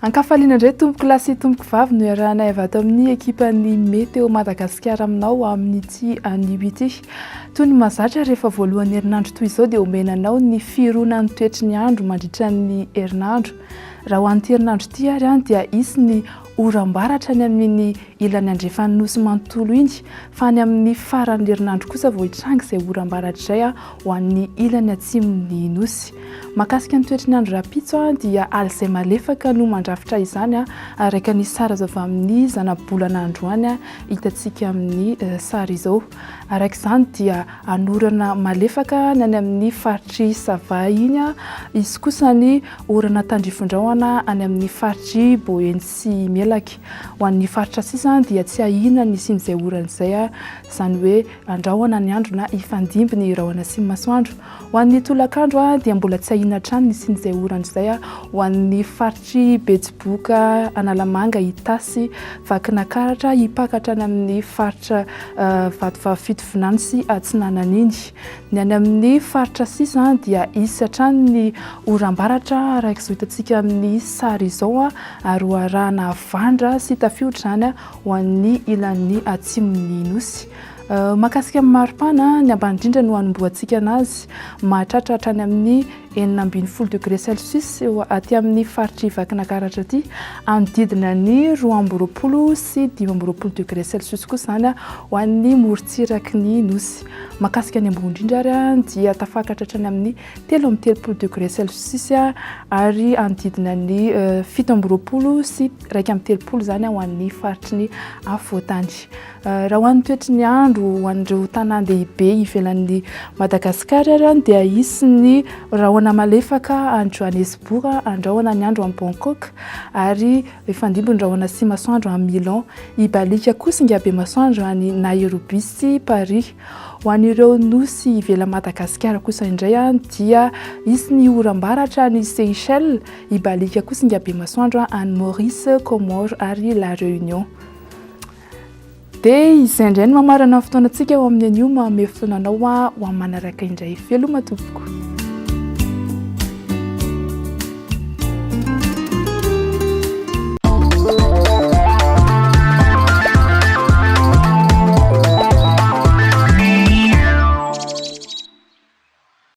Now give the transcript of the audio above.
Ankafaliana indray tompoko lasy tompoko vavy no iarahanay avy ato amin'ny ekipan'ny Météo Madagasikara aminao amin'ity anio ity. Toy ny mahazatra rehefa voalohan'ny herinandro toy izao dia omenanao ny fironan'ny toetry ny andro mandritra ny herinandro. Raha ho an'ity herinandro ity ary dia isy ny oram-baratra ny amin'ny ilan'ny andrefan'ny nosy manontolo iny, fa ny amin'ny faran'ny herinandro kosa vao hitranga izay oram-baratra izay ho an'ny ilany atsimon'ny nosy. Mahakasika ny toetry ny andro rapitso dia aly izay malefaka no mandrafitra izany araka ny sary azo avy amin'ny zana-bolana androany hitantsika amin'ny sary izao. Araka izany dia anorana malefaka ny any amin'ny faritry Sava iny, izy kosa ny orana tandrifondrahona any amin'ny faritry Boeny sy Melaky. Ho an'ny faritra sisa dia tsy ahina ny sin'izay orana izay, izany hoe andrahona ny andro na hifandimby ny rahona sy masoandro. Ho an'ny tolakandro dia mbola tsy ahina hatrany ny sin'izay orana izay ho an'ny faritry Betsiboka, Analamanga, Itasy, Vakinakaratra, hipakatra any amin'ny faritra Vatovavy sy Atsinanana iny. Ny any amin'ny faritra sisa dia isy hatrany ny oram-baratra araka izao hitantsika amin'ny sary izao ary ho arahana vandra sy tafiotra izany ho an'ny ilan'ny atsimon'ny nosy. Mahakasika amin'ny maripana ny ambany indrindra no hanomboantsika anazy mahatratra hatrany amin'ny 40 degré Celsius aty amin'ny faritry Vakinakaratra aty, anodidina ny 20 sy 25 degré Celsius kosa izany ho an'ny morontsiraky ny nosy. Mahakasika ny ambony indrindra ary dia tafakatra hatrany amin'ny 13 degré Celsius ary anodidina ny 17 sy 13 izany ho an'ny faritry ny afovoantany. Raha ho an'ny toetry ny andro ho an'ireo tanan-dehibe ivelan'ny Madagasikara dia isy ny rahona malefaka any Johannesburg, andrahona ny andro any Bangkok ary ifandimby ny rahona sy masoandro any Milan, ibalika kosa inga be masoandro any Nairobi sy Paris. Ho an'ireo nosy ivelan'ny Madagasikara kosa indray dia isy ny oram-baratra any Seychelles, ibalika kosa inga be masoandro any Maurice, Comore ary La Réunion. Dia izay indray no mamarana ny fotoanantsika ao amin'ny anio, manome fotoananao ho amin'ny manaraka indray. Veloma tompoko.